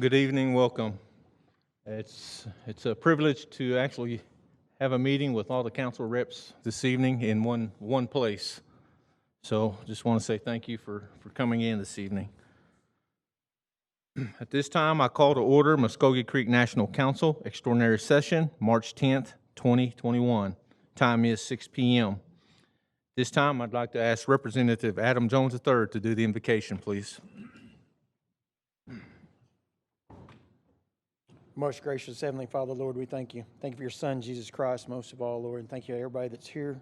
Good evening, welcome. It's a privilege to actually have a meeting with all the council reps this evening in one place. So just want to say thank you for coming in this evening. At this time, I call to order Muskogee Creek National Council Extraordinary Session, March 10th, 2021. Time is 6 p.m. This time, I'd like to ask Representative Adam Jones III to do the invocation, please. Most gracious Heavenly Father, Lord, we thank you. Thank you for your Son, Jesus Christ, most of all, Lord. And thank you to everybody that's here,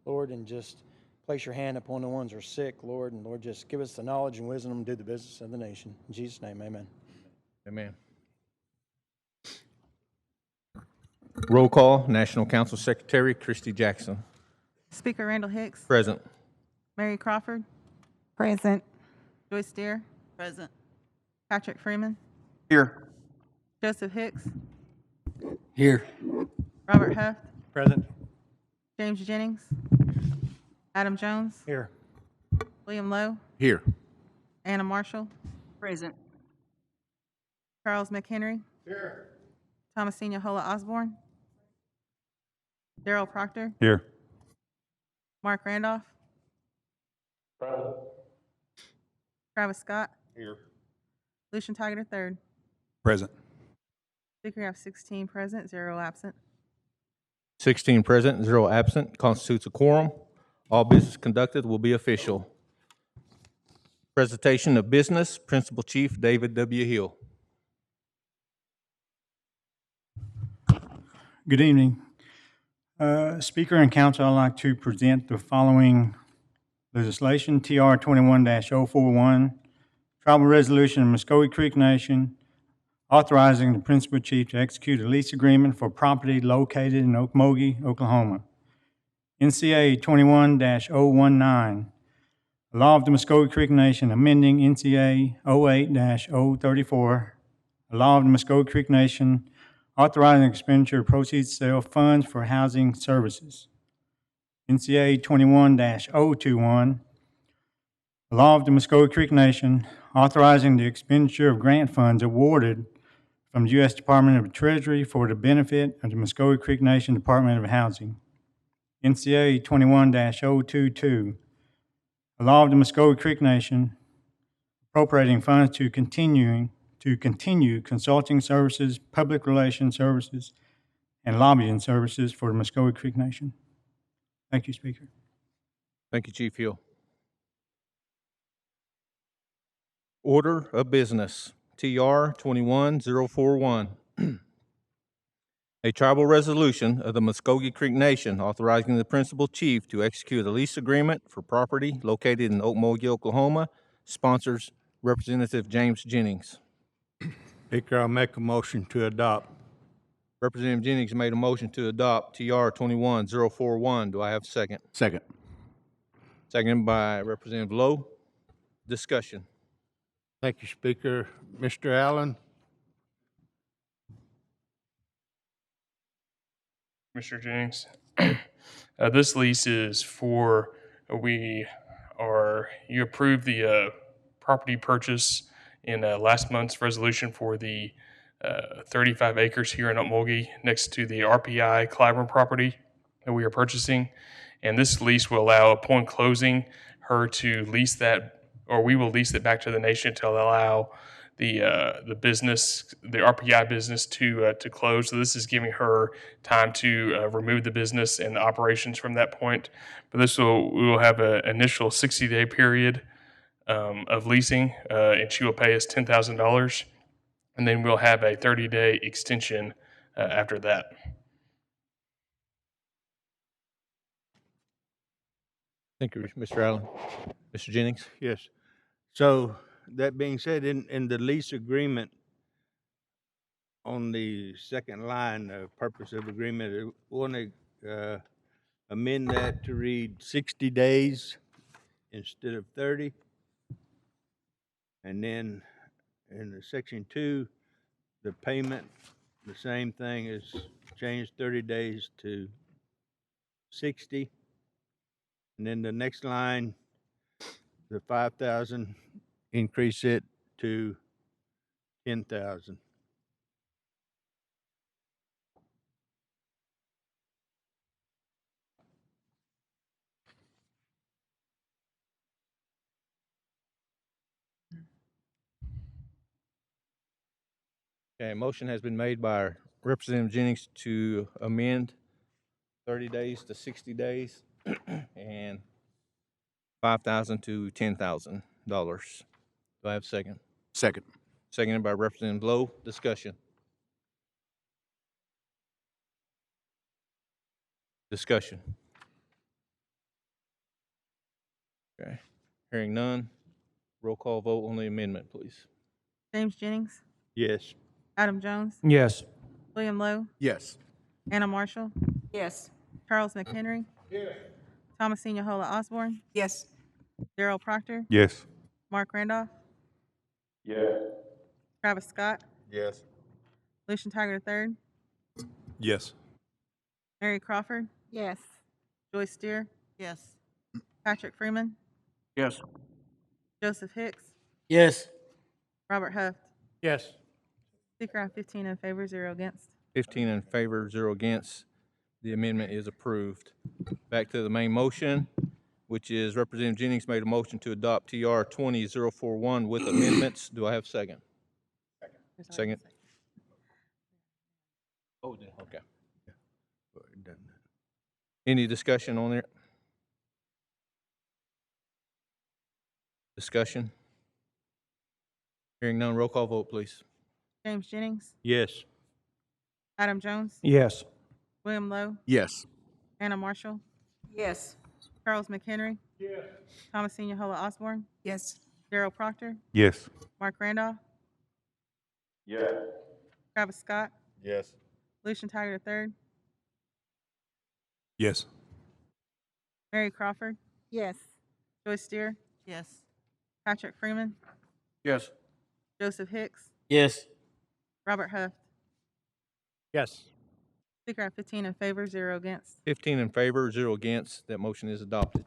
Lord, and just place your hand upon the ones who are sick, Lord. And Lord, just give us the knowledge and wisdom to do the business of the nation. In Jesus' name, amen. Amen. Roll call, National Council Secretary Christy Jackson. Speaker Randall Hicks. Present. Mary Crawford. Present. Joyce Deere. Present. Patrick Freeman. Here. Joseph Hicks. Here. Robert Huff. Present. James Jennings. Adam Jones. Here. William Lowe. Here. Anna Marshall. Present. Charles McHenry. Here. Thomasina Hola Osborne. Daryl Proctor. Here. Mark Randolph. Present. Travis Scott. Here. Lucian Tiger III. Present. Speaker, you have 16 present, 0 absent. 16 present, 0 absent, constitutes a quorum. All business conducted will be official. Presentation of business, Principal Chief David W. Hill. Good evening. Speaker and Council, I'd like to present the following legislation, TR 21-041, Tribal Resolution of Muskogee Creek Nation, authorizing the Principal Chief to execute a lease agreement for property located in Okmulgee, Oklahoma. NCA 21-019, a law of the Muskogee Creek Nation amending NCA 08-034, a law of the Muskogee Creek Nation authorizing expenditure of proceeds sale funds for housing services. NCA 21-021, a law of the Muskogee Creek Nation authorizing the expenditure of grant funds awarded from the U.S. Department of the Treasury for the benefit of the Muskogee Creek Nation Department of Housing. NCA 21-022, a law of the Muskogee Creek Nation appropriating funds to continue consulting services, public relations services, and lobbying services for the Muskogee Creek Nation. Thank you, Speaker. Thank you, Chief Hill. Order of business, TR 21041. A tribal resolution of the Muskogee Creek Nation authorizing the Principal Chief to execute a lease agreement for property located in Okmulgee, Oklahoma. Sponsors Representative James Jennings. Speaker, I'll make a motion to adopt. Representative Jennings made a motion to adopt TR 21041. Do I have a second? Second. Seconded by Representative Lowe. Discussion. Thank you, Speaker. Mr. Allen? Mr. Jennings. This lease is for, you approved the property purchase in last month's resolution for the 35 acres here in Okmulgee next to the RPI Clyburn property that we are purchasing. And this lease will allow, upon closing, her to lease that, or we will lease it back to the nation to allow the business, the RPI business, to close. So this is giving her time to remove the business and the operations from that point. But we will have an initial 60-day period of leasing, and she will pay us $10,000, and then we'll have a 30-day extension after that. Thank you, Mr. Allen. Mr. Jennings? Yes. So, that being said, in the lease agreement, on the second line, the purpose of agreement, I want to amend that to read 60 days instead of 30. And then in the section 2, the payment, the same thing is changed 30 days to 60. And then the next line, the 5,000, increase it to 10,000. Okay, a motion has been made by Representative Jennings to amend 30 days to 60 days and $5,000 to $10,000. Do I have a second? Second. Seconded by Representative Lowe. Discussion. Discussion. Okay. Hearing none. Roll call vote on the amendment, please. James Jennings, Yes. Adam Jones, Yes. William Lowe, Yes. Anna Marshall, Yes. Charles McHenry, Thomasina Hola Osborne, Yes. Darrell Proctor, Yes. Mark Randolph, Travis Scott, Yes. Lucian Tiger III, Yes. Mary Crawford, Yes. Joyce Steer, Yes. Patrick Freeman, Yes. Joseph Hicks, Yes. Robert Huft. Yes. Speaker, I have 15 in favor, 0 against. 15 in favor, 0 against. The amendment is approved. Back to the main motion, which is Representative Jennings made a motion to adopt TR 20041 with amendments. Do I have a second? Second. Oh, okay. Any discussion on it? Discussion? Hearing none, roll call vote, please. James Jennings, Yes. Adam Jones, Yes. William Lowe, Yes. Anna Marshall, Yes. Charles McHenry, Thomasina Hola Osborne, Yes. Darrell Proctor, Yes. Mark Randolph, Travis Scott, Yes. Lucian Tiger III, Yes. Mary Crawford, Yes. Joyce Steer, Yes. Patrick Freeman, Yes. Joseph Hicks, Yes. Robert Huft. Yes. Speaker, I have 15 in favor, 0 against. 15 in favor, 0 against. That motion is adopted.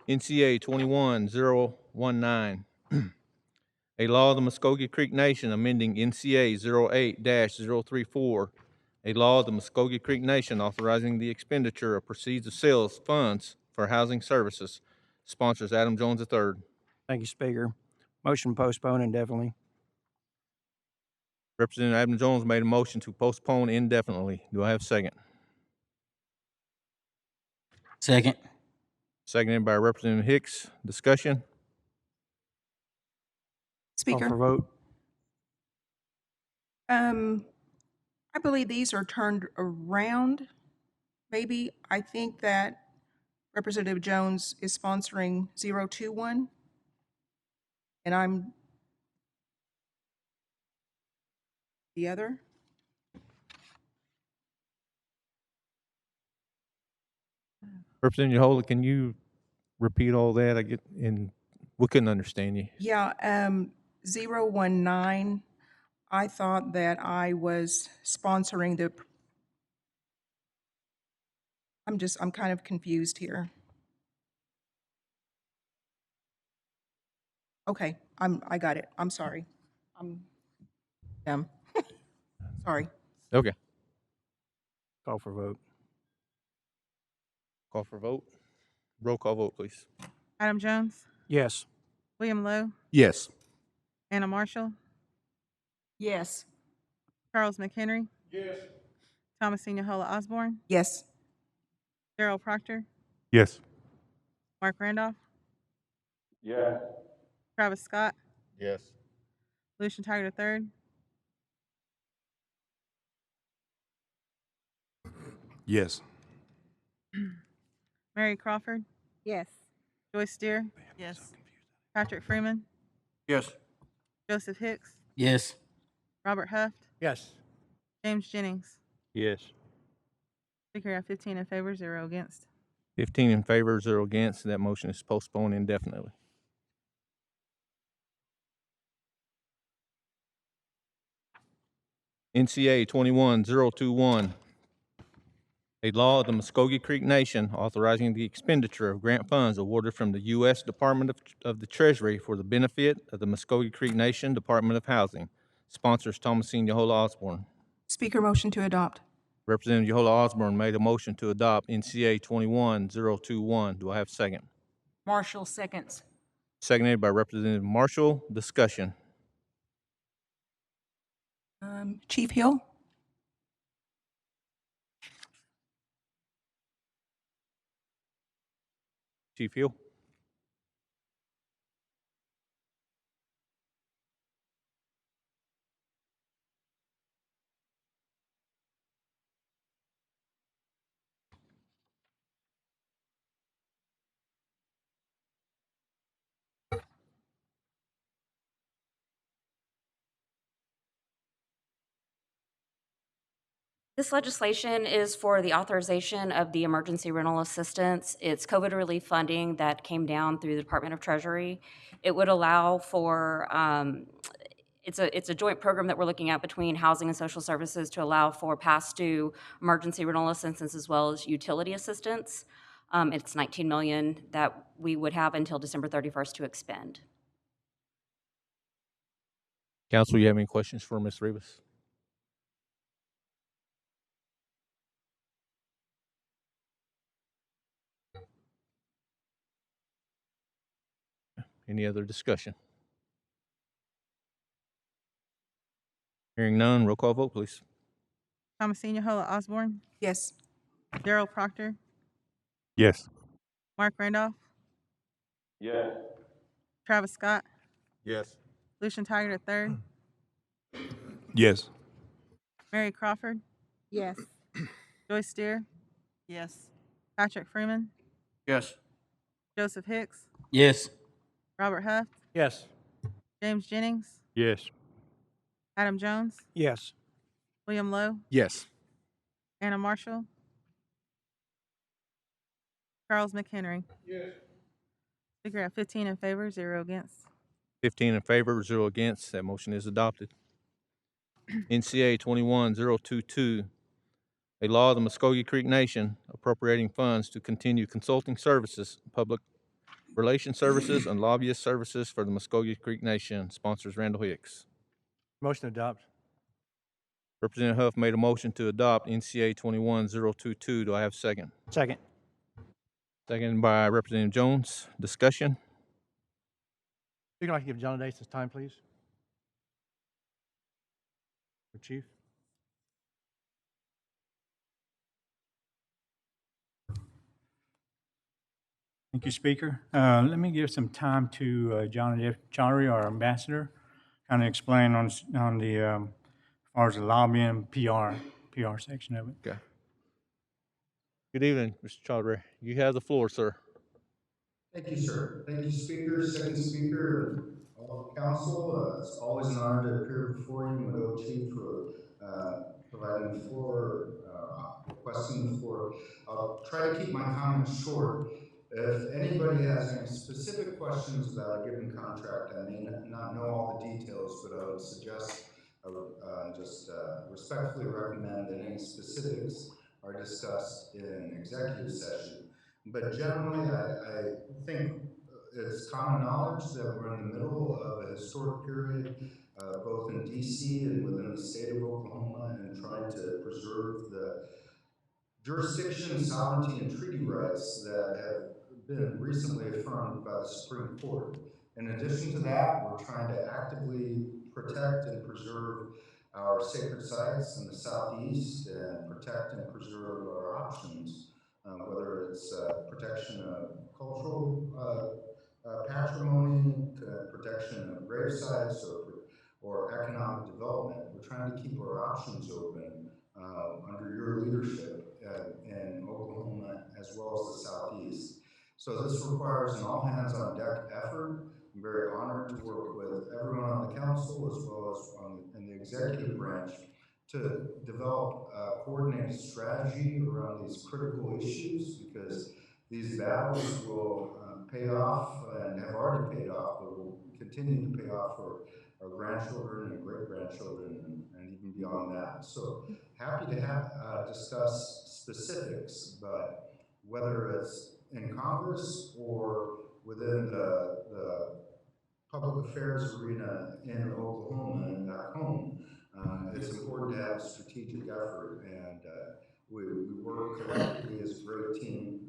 NCA 21019. A law of the Muskogee Creek Nation amending NCA 08-034. A law of the Muskogee Creek Nation authorizing the expenditure of proceeds of sales funds for housing services. Sponsors Adam Jones III. Thank you, Speaker. Motion postpone indefinitely. Representative Adam Jones made a motion to postpone indefinitely. Do I have a second? Second. Seconded by Representative Hicks. Discussion? Call for Speaker, vote. I believe these are turned around. Maybe, I think that Representative Jones is sponsoring 021. And I'm the other. Representative Holy, can you repeat all that? We couldn't understand you. Yeah, 019, I thought that I was sponsoring the, I'm kind of confused here. Okay, I got it. I'm sorry. I'm dumb. Sorry. Okay. Call for vote. Call for vote. Roll call vote, please. Adam Jones, Yes. William Lowe, Yes. Anna Marshall, Yes. Charles McHenry, Thomasina Hola Osborne, Yes. Darrell Proctor, Yes. Mark Randolph, Travis Scott, Yes. Lucian Tiger III, Yes. Mary Crawford, Yes. Joyce Steer, Yes. Patrick Freeman, Yes. Joseph Hicks, Yes. Robert Huft, Yes. James Jennings. Yes. Speaker, I have 15 in favor, 0 against. 15 in favor, 0 against. That motion is postponed indefinitely. NCA 21021. A law of the Muskogee Creek Nation authorizing the expenditure of grant funds awarded from the U.S. Department of the Treasury for the benefit of the Muskogee Creek Nation Department of Housing. Sponsors Thomasine Yohola Osborne. Speaker motion to adopt. Representative Yohola Osborne made a motion to adopt NCA 21021. Do I have a second? Marshall seconds. Seconded by Representative Marshall. Discussion. Chief Hill? Chief Hill. This legislation is for the authorization of the emergency rental assistance. It's COVID relief funding that came down through the Department of Treasury. It would allow for, it's a joint program that we're looking at between Housing and Social Services to allow for past due emergency rental assistance as well as utility assistance. It's $19 million that we would have until December 31st to expend. Council, you have any questions for Ms. Rivas? Any other discussion? Hearing none, roll call vote, please. Thomasine Yohola Osborne, Yes. Darrell Proctor, Yes. Mark Randolph, Yes. Travis Scott, Yes. Lucian Tiger III, Yes. Mary Crawford, Yes. Joyce Steer, Yes. Patrick Freeman, Yes. Joseph Hicks, Yes. Robert Huff, Yes. James Jennings, Yes. Adam Jones, Yes. William Lowe, Yes. Anna Marshall, Charles McHenry. Yes. Speaker have 15 in favor, 0 against. 15 in favor, 0 against. That motion is adopted. NCA 21022, a law of the Muskogee Creek Nation appropriating funds to continue consulting services, public relations services, and lobbyist services for the Muskogee Creek Nation. Sponsors Randall Hicks. Motion to adopt. Representative Huff made a motion to adopt NCA 21022. Do I have a second? Second. Seconded by Representative Jones. Discussion. You'd like to give John Dace his time, please? Or Chief? Thank you, Speaker. Let me give some time to John F. Chaudhary, our ambassador, kind of explain on the, as far as the lobbying PR section of it. Okay. Good evening, Mr. Chaudhary. You have the floor, sir. Thank you, sir. Thank you, Speaker, Second Speaker, and all of the council. It's always an honor to appear before you, Mado Chief, for providing the floor, requesting the floor. I'll try to keep my comments short. If anybody has any specific questions about a given contract, I may not know all the details, but I would suggest, I would just respectfully recommend that any specifics are discussed in executive session. But generally, I think it's common knowledge that we're in the middle of a historic period, both in DC and within the state of Oklahoma, and trying to preserve the jurisdiction, sovereignty, and treaty rights that have been recently affirmed by the Supreme Court. In addition to that, we're trying to actively protect and preserve our sacred sites in the southeast and protect and preserve our options, whether it's protection of cultural patrimony, protection of grave sites, or economic development. We're trying to keep our options open under your leadership in Oklahoma as well as the southeast. So this requires an all-hands-on-deck effort. I'm very honored to work with everyone on the council as well as in the executive branch to develop a coordinated strategy around these critical issues, because These battles will pay off and have already paid off, but will continue to pay off for our grandchildren and great-grandchildren and even beyond that. So happy to have discuss specifics, but whether it's in Congress or within the public affairs arena in Oklahoma and back home, it's important to have a strategic effort, and we work collectively as a great team.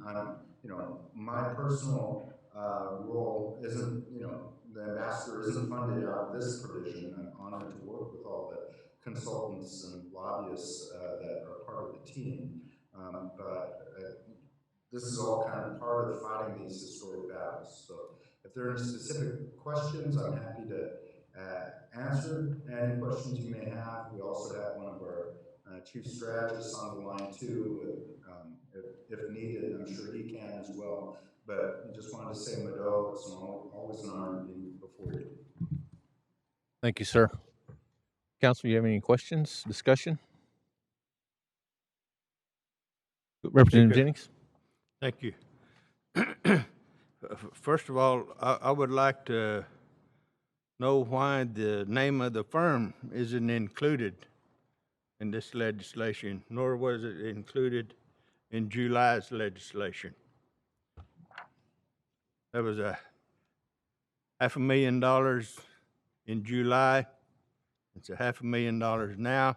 My personal role isn't, the ambassador isn't funded out of this provision. I'm honored to work with all the consultants and lobbyists that are part of the team, but this is all kind of part of fighting these historic battles. So if there are any specific questions, I'm happy to answer any questions you may have. We also have one of our chief strategists on the line too, if needed. I'm sure he can as well. But I just wanted to say, Mado, it's always an honor to be before you. Thank you, sir. Council, you have any questions, discussion? Representative Speaker. Jennings? Thank you. First of all, I would like to know why the name of the firm isn't included in this legislation, nor was it included in July's legislation. There was a $500,000 in July. It's a $500,000 now.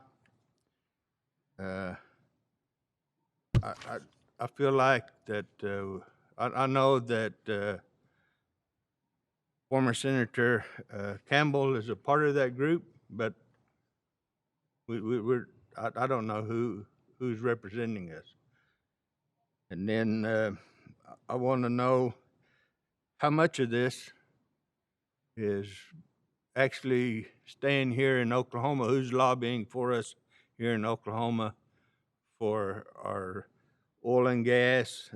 I feel like that I know that former Senator Campbell is a part of that group, but I don't know who's representing us. And then I want to know how much of this is actually staying here in Oklahoma. Who's lobbying for us here in Oklahoma for our oil and gas,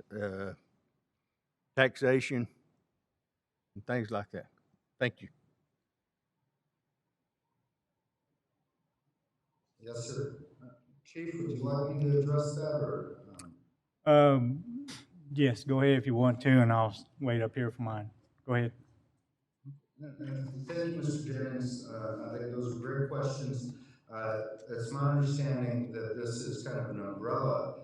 taxation, and things like that. Thank you. Yes, sir. Chief, would you like me to address that, or? Yes, go ahead if you want to, and I'll wait up here for mine. Go ahead. Thank you, Mr. Jennings. I think those are great questions. It's my understanding that this is kind of an umbrella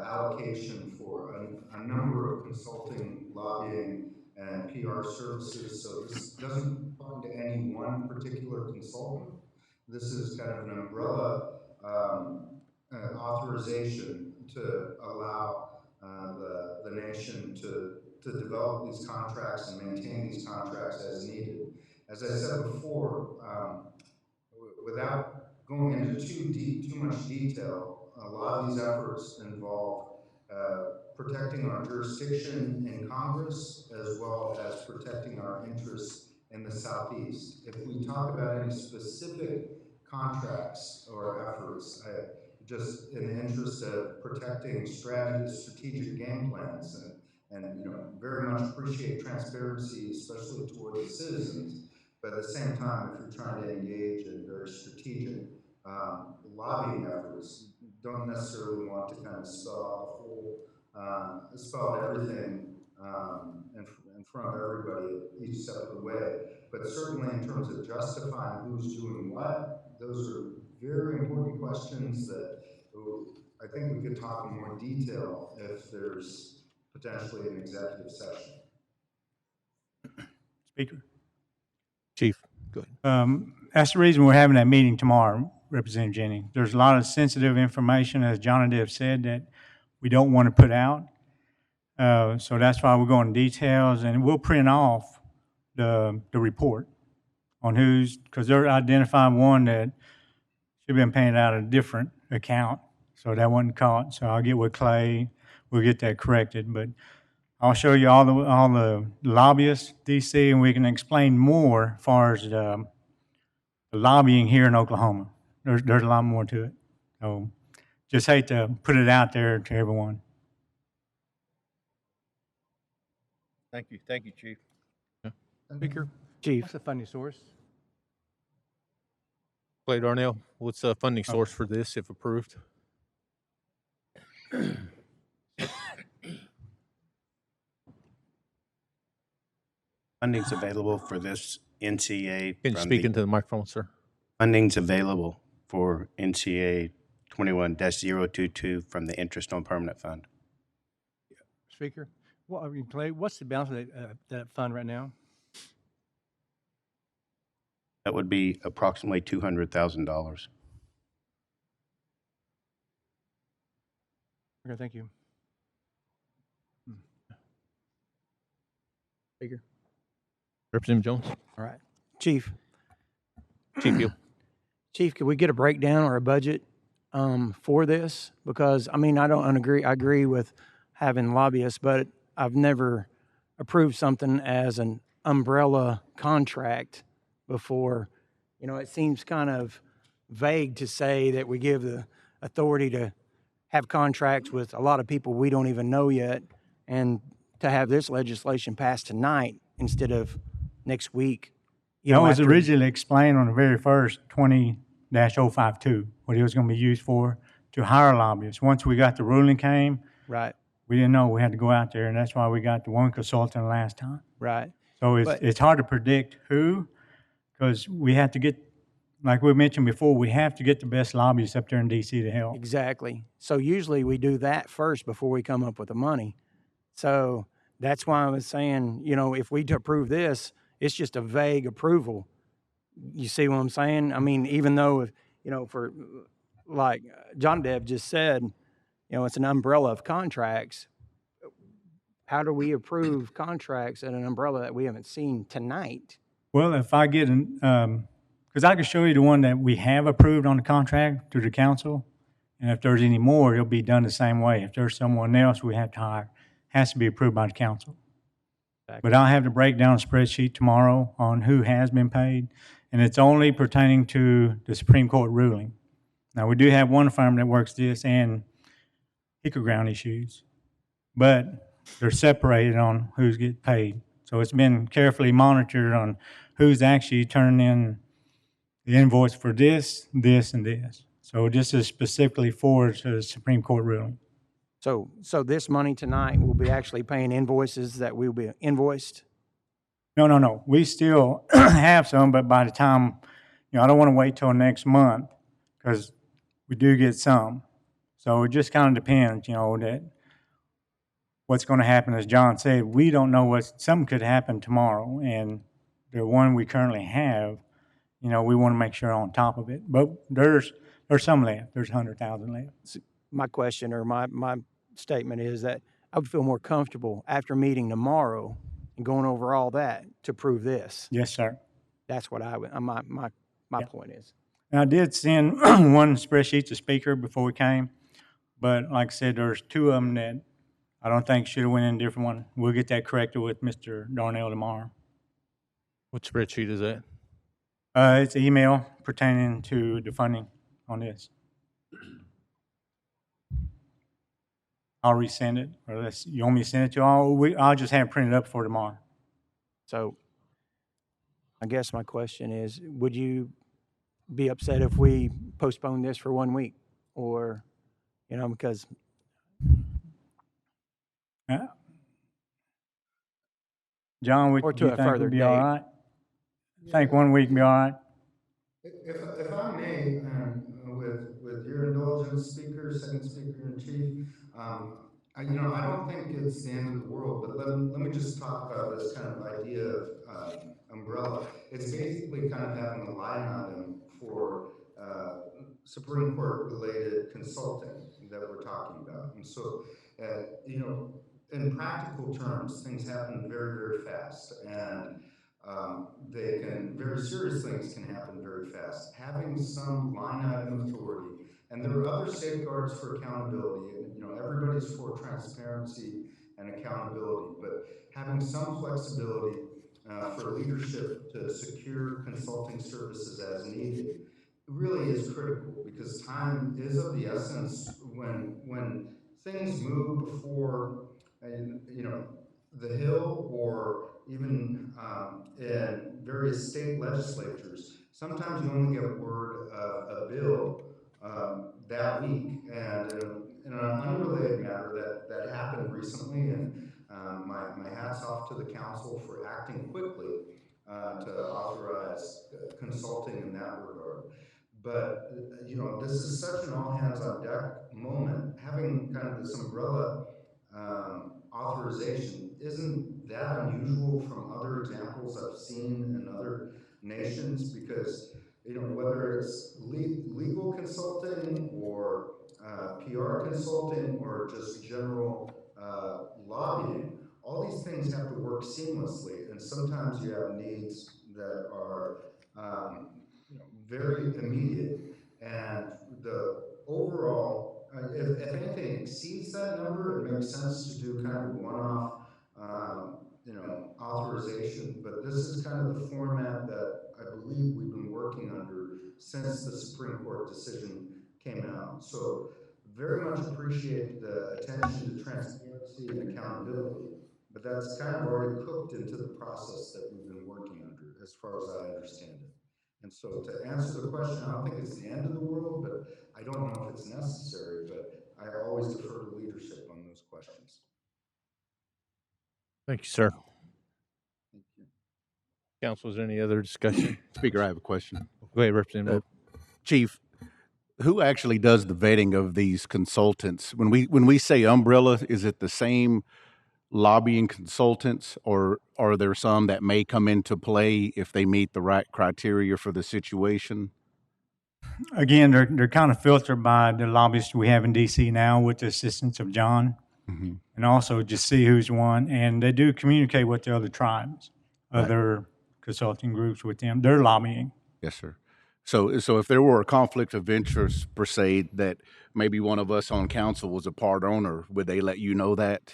allocation for a number of consulting, lobbying, and PR services. So this doesn't belong to any one particular consultant. This is kind of an umbrella authorization to allow the nation to develop these contracts and maintain these contracts as needed. As I said before, without going into too much detail, a lot of these efforts involve protecting our jurisdiction in Congress as well as protecting our interests in the Southeast. If we talk about any specific contracts or efforts, just in the interest of protecting strategic game plans, and very much appreciate transparency, especially towards the citizens. But at the same time, if you're trying to engage in very strategic lobbying efforts, you don't necessarily want to kind of spell out everything in front of everybody each step of the way. But certainly in terms of justifying who's doing what, those are very important questions that I think we could talk in more detail if there's potentially an executive session. Speaker? Chief, go ahead. That's the reason we're having that meeting tomorrow, Representative Jennings. There's a lot of sensitive information, as John and Deb said, that we don't want to put out. So that's why we're going into details, and we'll print off the report on who's, because they're identifying one that should have been paying out of a different account, so that wasn't caught. So I'll get with Clay, we'll get that corrected, but I'll show you all the lobbyists, DC, and we can explain more as far as the lobbying here in Oklahoma. There's a lot more to it. So just hate to put it out there to everyone. Thank you, Chief. Speaker? Chief. What's the funding source? Clay Darnell, what's the funding source for this if approved? Funding's available for this NCA Can you from speak the, into the microphone, sir? funding's available for NCA 21-022 from the Interest on Permanent Fund. Speaker, what, I mean, Clay, what's the balance of that fund right now? That would be approximately $200,000. Okay, thank you. Speaker. Representative Jones? All right. Chief, Chief Hill? Chief, could we get a breakdown or a budget for this? Because, I mean, I agree with having lobbyists, but I've never approved something as an umbrella contract before. You know, it seems kind of vague to say that we give the authority to have contracts with a lot of people we don't even know yet, and to have this legislation passed tonight instead of next week. You That know, was after- originally explained on the very first 20-052, what it was going to be used for, to hire lobbyists. Once we got the ruling came, Right, we didn't know we had to go out there, and that's why we got the one consultant last time. right. So But- it's hard to predict who, because we have to get, like we mentioned before, we have to get the best lobbyists up there in DC to help. Exactly. So usually we do that first before we come up with the money. So that's why I was saying, you know, if we approve this, it's just a vague approval. You see what I'm saying? I mean, even though, you know, for like John Deb just said, you know, it's an umbrella of contracts. How do we approve contracts at an umbrella that we haven't seen tonight? Well, if I get because I can show you the one that we have approved on the contract through the council, and if there's any more, it'll be done the same way. If there's someone else we have to hire, has to be approved by the council. But I'll have the breakdown spreadsheet tomorrow on who has been paid, and it's only pertaining to the Supreme Court ruling. Now, we do have one firm that works this and Hickory Ground issues, but they're separated on who's get paid. So it's been carefully monitored on who's actually turning in the invoice for this, this, and this. So this is specifically for the Supreme Court ruling. So this money tonight will be actually paying invoices that will be invoiced? No. We still have some, but by the time, you know, I don't want to wait till next month because we do get some. So it just kind of depends, you know, that what's going to happen. As John said, we don't know something could happen tomorrow. And the one we currently have, you know, we want to make sure on top of it. But there's some left. There's 100,000 left. My question or my statement is that I would feel more comfortable after meeting tomorrow and going over all that to prove this. Yes, sir. That's what I would, my point is. And I did send one spreadsheet to Speaker before we came, but like I said, there's two of them that I don't think should have went in a different one. We'll get that corrected with Mr. Darnell tomorrow. What spreadsheet is that? It's an email pertaining to the funding on this. I'll resend it, or unless you want me to send it to you, I'll just have it printed up for tomorrow. So I guess my question is, would you be upset if we postpone this for 1 week? Or, you know, because John, Or do to you a think further we'd be all date. right? Think 1 week be all right? If I may, with your indulgence, Speaker, Second Speaker in Chief, I don't think it's the end of the world, but let me just talk about this kind of idea of umbrella. It's basically kind of having a line item for Supreme Court related consulting that we're talking about. And so, in practical terms, things happen very, very fast, and very serious things can happen very fast. Having some line item authority, and there are other safeguards for accountability, and everybody's for transparency and accountability, but having some flexibility for leadership to secure consulting services as needed really is critical, because time is of the essence when things move before the Hill, or even in various state legislatures. Sometimes you only get word of a bill that week, and in an unrelated matter that happened recently, and my hat's off off to the council for acting quickly to authorize consulting in that regard. But, this is such an all-hands-on-deck moment. Having kind of this umbrella authorization isn't that unusual from other examples I've seen in other nations, because whether it's legal consulting or PR consulting or just general lobbying, all these things have to work seamlessly, and sometimes you have needs that are very immediate, and the overall, if anything exceeds that number, it makes sense to do kind of a one-off authorization. But this is kind of the format that I believe we've been working under since the Supreme Court decision came out. So very much appreciate the attention to transparency and accountability, but that's kind of already cooked into the process that we've been working under, as far as I understand it. And so to answer the question, I don't think it's the end of the world, but I don't know if it's necessary, but I always defer to leadership on those questions. Thank you, sir. Thank you. Council, is there any other discussion? Speaker, I have a question. Go ahead, Representative. Chief, who actually does the vetting of these consultants? When we say umbrella, is it the same lobbying consultants, or are there some that may come into play if they meet the right criteria for the situation? Again, they're kind of filtered by the lobbyists we have in DC now with the assistance of John, and also just see who's one. And they do communicate with the other tribes, other consulting groups with them. They're lobbying. Yes, sir. So if there were a conflict of interest per se, that maybe one of us on council was a part owner, would they let you know that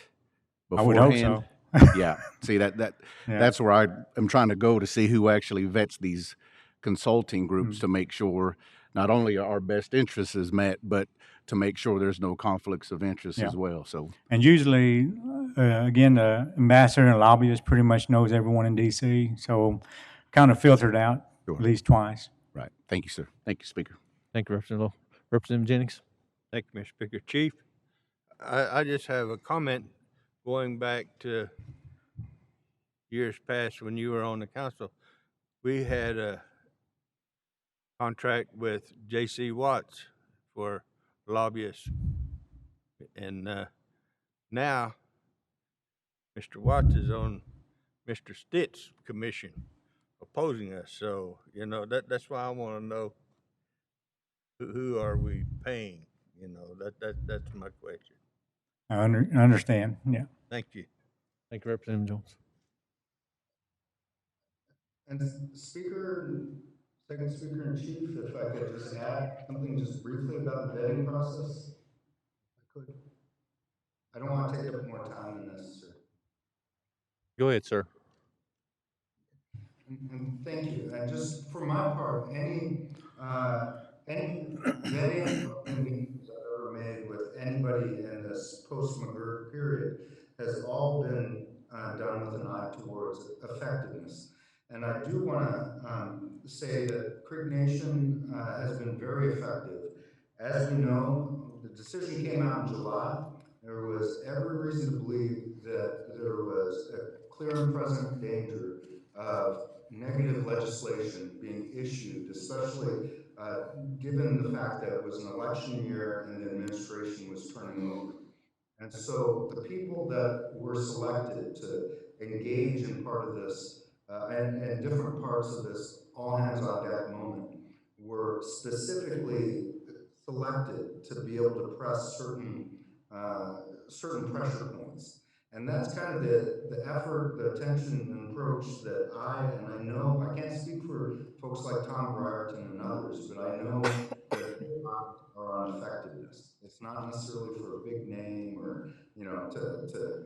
I would hope beforehand? so. Yeah. See, Yeah. that's where I'm trying to go, to see who actually vets these consulting groups to make sure not only our best interests is met, but to make sure there's no conflicts of interest Yeah. as well. So, And usually, again, the ambassador and lobbyist pretty much knows everyone in DC, so kind of filtered out Sure. at least twice. right. Thank you, sir. Thank you, Speaker. Thank you, Representative Lowe. Representative Jennings. Thank you, Mr. Speaker. Chief, I just have a comment going back to years past when you were on the council. We had a contract with J.C. Watts for lobbyists. And now Mr. Watts is on Mr. Stitt's commission opposing us. So, that's why I want to know who are we paying? That's my question. I understand, yeah. Thank you. Thank you, Representative Jones. And Speaker, Second Speaker in Chief, if I could just add something just briefly about the vetting process. I could. I don't want to take up more time than necessary. Go ahead, sir. And thank you. And just for my part, any vetting opportunities I've ever made with anybody in this post-McGirt period has all been done with an eye towards effectiveness. And I do want to say that Creek Nation has been very effective. As we know, the decision came out in July. There was every reason to believe that there was a clear and present danger of negative legislation being issued, especially given the fact that it was an election year and the administration was turning over. And so the people that were selected to engage in part of this and different parts of this all-hands-on-deck moment were specifically selected to be able to press certain pressure points. And that's kind of the effort, the attention and approach that I know, I can't speak for folks like Tom Brierton and others, but I know that they are on effectiveness. It's not necessarily for a big name or, to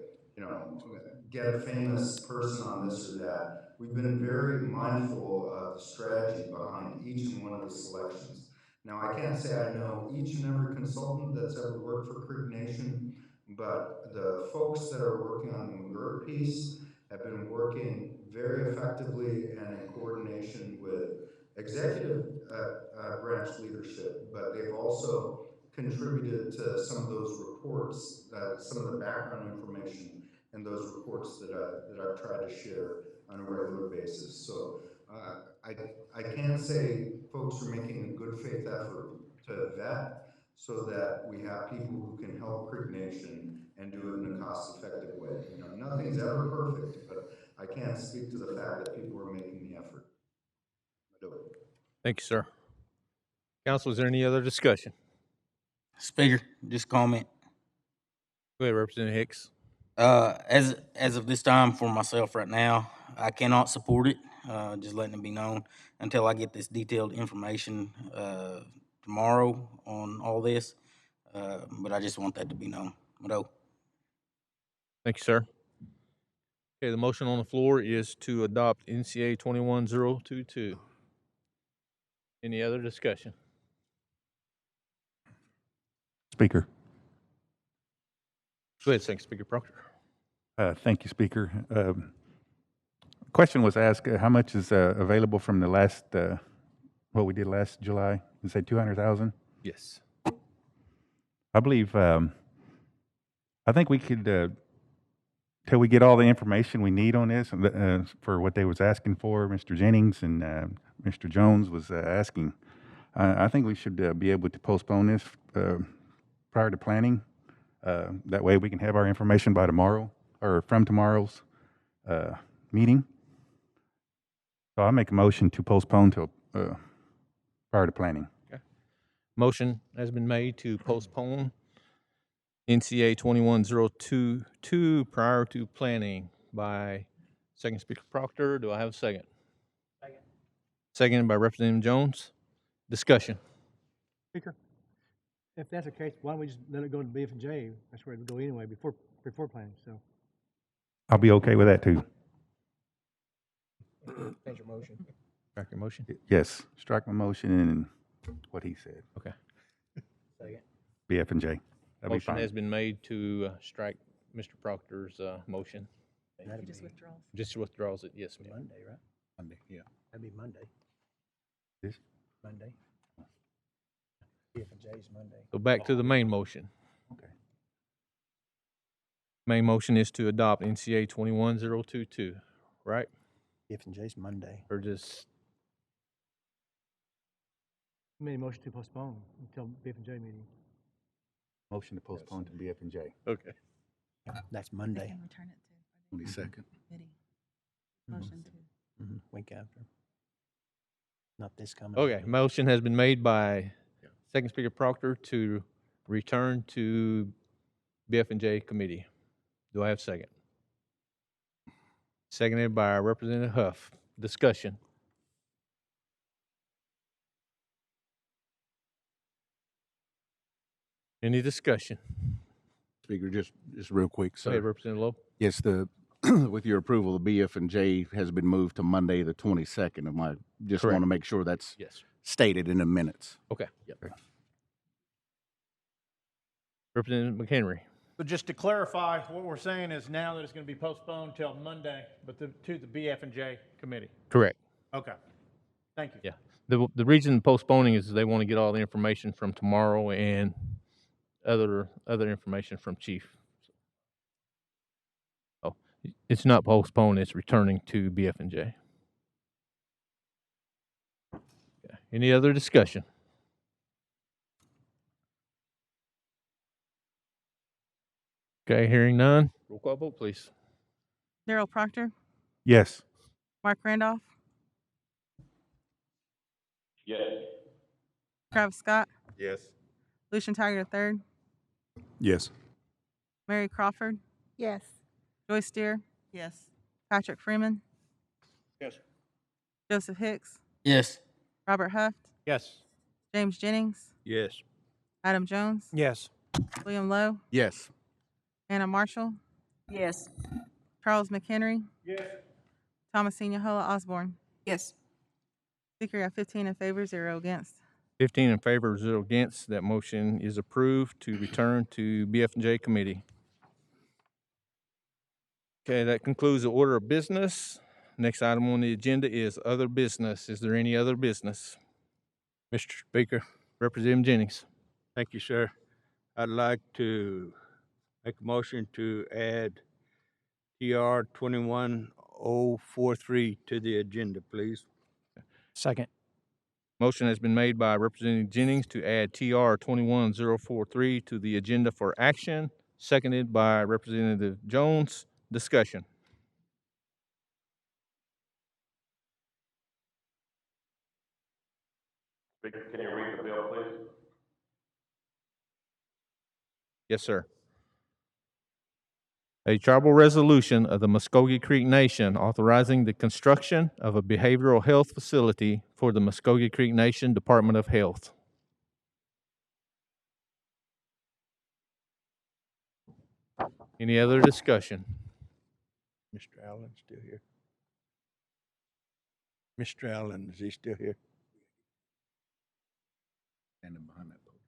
get a famous person on this or that. We've been very mindful of the strategy behind each and one of the selections. Now, I can't say I know each and every consultant that's ever worked for Creek Nation, but the folks that are working on the McGirt piece have been working very effectively and in coordination with executive branch leadership, but they've also contributed to some of those reports, some of the background information and those reports that I've tried to share on a regular basis. So I can say folks are making a good faith effort to vet so that we have people who can help Creek Nation and do it in a cost-effective way. You know, nothing's ever perfect, but I can't speak to the fact that people are making the effort. Thank you, sir. Council, is there any other discussion? Speaker, just comment. Go ahead, Representative Hicks. As of this time for myself right now, I cannot support it. Just letting it be known until I get this detailed information tomorrow on all this. But I just want that to be known. Thank you, sir. Okay, the motion on the floor is to adopt NCA 21022. Any other discussion? Speaker. Go ahead, Second Speaker Proctor. Thank you, Speaker. Question was asked, how much is available from the last, what we did last July? You say 200,000? Yes. I believe, I think we could, till we get all the information we need on this, for what they was asking for, Mr. Jennings and Mr. Jones was asking, I think we should be able to postpone this prior to planning. That way we can have our information by tomorrow, or from tomorrow's meeting. So I make a motion to postpone till prior to planning. Okay. Motion has been made to postpone NCA 21022 prior to planning by Second Speaker Proctor. Do I have a second? Second. Seconded by Representative Jones. Discussion. Speaker, if that's the case, why don't we just let it go to BF&J? That's where it would go anyway before planning. So I'll be okay with that too. Change your motion. Strike your motion. Yes, strike my motion and what he said. Okay. Second. BF&J. That'll be Motion fine. has been made to strike Mr. Proctor's motion. Just withdrawals. Just withdraws it. Yes, ma'am. Monday, right? Monday, yeah. That'd be Monday. This? Monday. BF&J's Monday. So back to the main motion. Okay. Main motion is to adopt NCA 21022, right? BF&J's Monday. Or just, made a motion to postpone until BF&J meeting. Motion to postpone to BF&J. okay. That's Monday. Return it to 22nd. committee. Motion to. Week after. Not this coming. Okay, motion has been made by Second Speaker Proctor to return to BF&J committee. Do I have a second? Seconded by Representative Huff. Discussion. Any discussion? Speaker, just real quick, Go ahead, sir. Representative Lowe. Yes, with your approval, the BF&J has been moved to Monday, the 22nd. I just Correct. want to make sure that's Yes. stated in the minutes. Okay. Yep. Representative McHenry. So just to clarify, what we're saying is now that it's going to be postponed till Monday, but to the BF&J committee. Correct. Okay. Thank you. Yeah. The reason postponing is they want to get all the information from tomorrow and other information from Chief. Oh, it's not postponed, it's returning to BF&J. Okay. Any other discussion? Okay, hearing none. Roll call vote, please. Darrell Proctor, Yes. Mark Randolph, Yes. Travis Scott, Yes. Lucian Tiger III, Yes. Mary Crawford, Yes. Joyce Steer, Yes. Patrick Freeman, Yes. Joseph Hicks, Yes. Robert Huft, Yes. James Jennings, Yes. Adam Jones, Yes. William Lowe, Yes. Anna Marshall, Yes. Charles McHenry, Yes. Thomasina Halla Osborne. Yes. Speaker, you have 15 in favor, 0 against. 15 in favor, 0 against. That motion is approved to return to BF&J committee. Okay, that concludes the order of business. Next item on the agenda is other business. Is there any other business? Mr. Speaker, Representative Jennings. Thank you, sir. I'd like to make a motion to add TR 21043 to the agenda, please. Second. Motion has been made by Representative Jennings to add TR 21043 to the agenda for action, seconded by Representative Jones. Discussion. Speaker, can you read the bill, please? Yes, sir. A tribal resolution of the Muskogee Creek Nation authorizing the construction of a behavioral health facility for the Muskogee Creek Nation Department of Health. Any other discussion? Mr. Allen still here? Mr. Allen, is he still here? Standing behind that podium.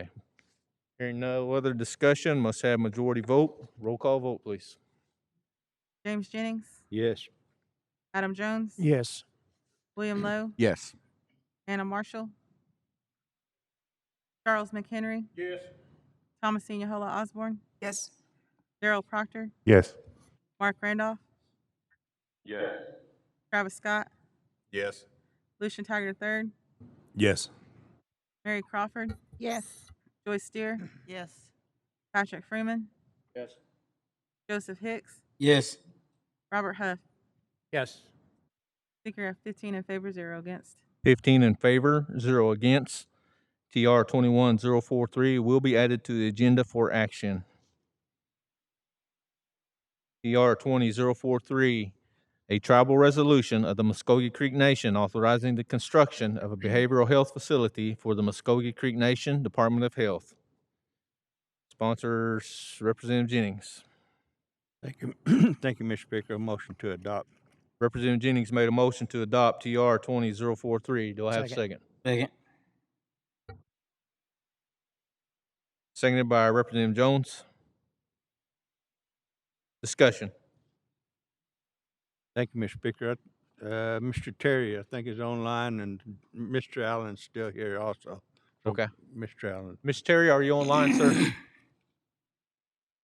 Okay. Hearing no other discussion, must have majority vote. Roll call vote, please. James Jennings, Yes. Adam Jones, Yes. William Lowe, Yes. Anna Marshall, Charles McHenry, Yes. Thomasine Yohola Osborne, Yes. Darrell Proctor, Yes. Mark Randolph, Yes. Travis Scott, Yes. Lucian Tiger III, Yes. Mary Crawford, Yes. Joyce Steer, Yes. Patrick Freeman, Yes. Joseph Hicks, Yes. Robert Huff. Yes. Speaker, you have 15 in favor, 0 against. 15 in favor, 0 against. TR 21043 will be added to the agenda for action. TR 20043, a tribal resolution of the Muskogee Creek Nation authorizing the construction of a behavioral health facility for the Muskogee Creek Nation Department of Health. Sponsors, Representative Jennings. Thank you. Thank you, Mr. Speaker. A motion to adopt. Representative Jennings made a motion to adopt TR 20043. Do I have a second? Second. Seconded by Representative Jones. Discussion. Thank you, Mr. Speaker. Mr. Terry, I think, is online, and Mr. Allen's still here also. So, Okay. Mr. Allen. Mr. Terry, are you online, sir? I am,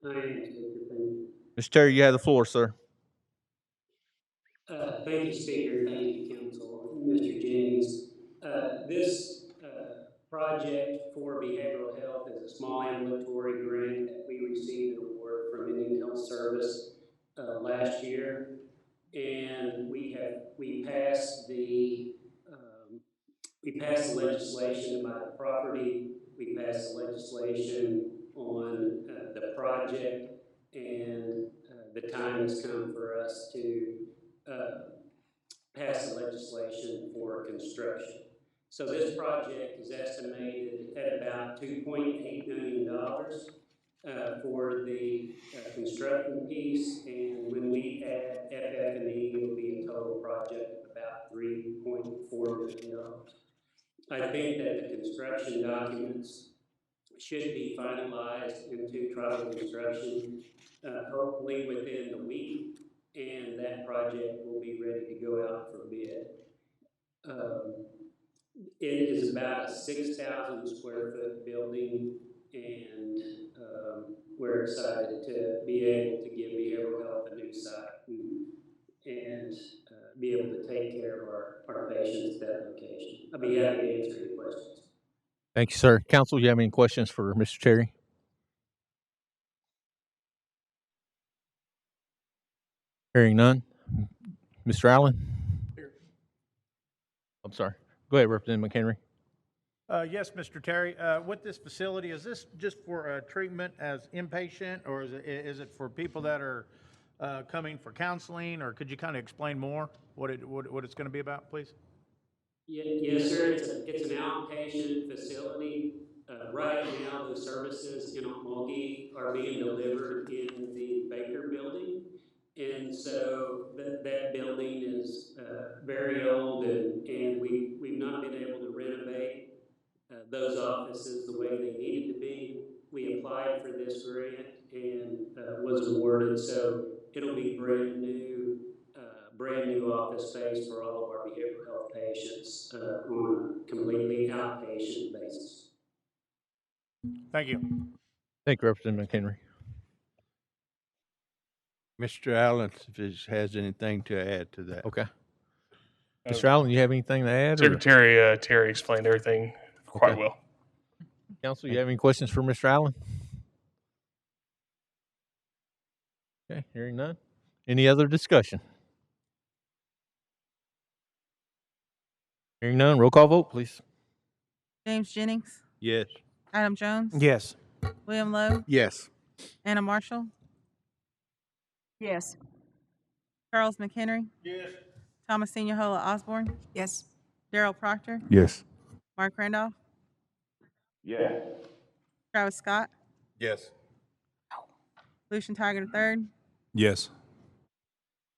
Speaker, thank you. Mr. Terry, you have the floor, sir. Thank you, Speaker, thank you, Council, Mr. Jennings. This project for behavioral health is a small ambulatory grant that we received an award from Indian Health Service last year. And we passed the legislation about the property. We passed the legislation on the project, and the time has come for us to pass the legislation for construction. So this project is estimated at about $2.8 million for the construction piece, and when we add FF&E, it'll be a total project of about $3.4 million. I think that the construction documents should be finalized into tribal construction, hopefully within the week, and that project will be ready to go out for bid. It is about a 6,000 square foot building, and we're excited to be able to give behavioral health a new site and be able to take care of our patients at that location. I'll be happy to answer any questions. Thank you, sir. Council, you have any questions for Mr. Terry? Hearing none. Mr. Allen? I'm sorry. Go ahead, Representative McHenry. Yes, Mr. Terry, with this facility, is this just for treatment as inpatient, or is it for people that are coming for counseling, or could you kind of explain more what it's going to be about, please? Yes, sir. It's an outpatient facility. Right now, the services in Okmulgee are being delivered in the Baker building. And so that building is very old, and we've not been able to renovate those offices the way they needed to be. We applied for this grant and was awarded, so it'll be brand new office space for all of our behavioral health patients on a completely outpatient basis. Thank you. Thank you, Representative McHenry. Mr. Allen, if he has anything to add to that. Okay. Mr. Allen, you have anything to add? or- Secretary Terry explained everything quite Okay. well. Council, you have any questions for Mr. Allen? Okay, hearing none. Any other discussion? Hearing none, roll call vote, please. James Jennings, Yes. Adam Jones. Yes. William Lowe, Yes. Anna Marshall, Yes. Charles McHenry. Yes. Thomasina Holo Osborne, Yes. Daryl Proctor, Yes. Mark Randolph, Yes. Travis Scott, Yes. Lucian Tiger III, Yes.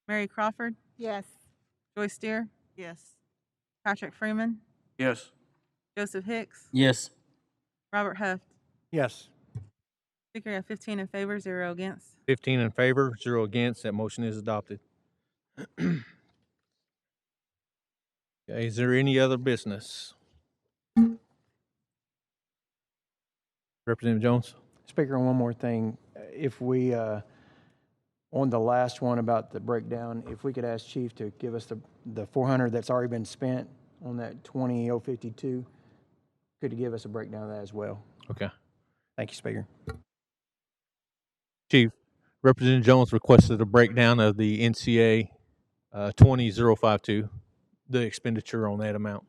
Mary Crawford, Yes. Joyce Steer, Yes. Patrick Freeman, Yes. Joseph Hicks, Yes. Robert Huff. Yes. Speaker, you have 15 in favor, 0 against. 15 in favor, 0 against. That motion is adopted. Okay, is there any other business? Representative Jones? Speaker, one more thing. If we, on the last one about the breakdown, if we could ask Chief to give us the 400 that's already been spent on that 20052, could you give us a breakdown of that as well? Okay. Thank you, Speaker. Chief, Representative Jones requested a breakdown of the NCA 20052, the expenditure on that amount.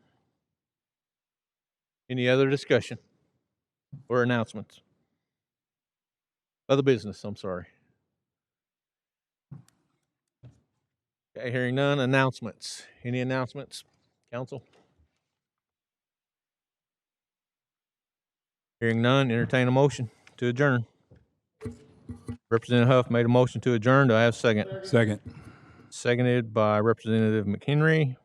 Any other discussion or announcements? Other business, I'm sorry. Okay, hearing none. Announcements. Any announcements, council? Hearing none, entertain a motion to adjourn. Representative Huff made a motion to adjourn. Do I have a second? Second. Seconded by Representative McHenry.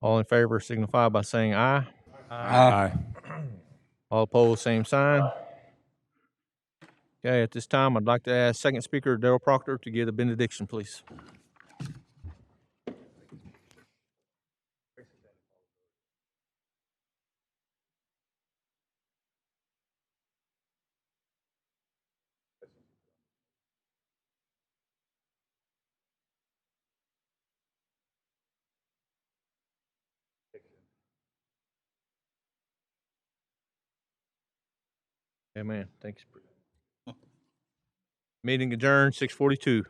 All in favor signify by saying aye. Aye. All opposed, same sign. Okay, at this time, I'd like to ask second speaker Daryl Proctor to give the benediction, please. Amen. Thanks. Meeting adjourned, 6:42.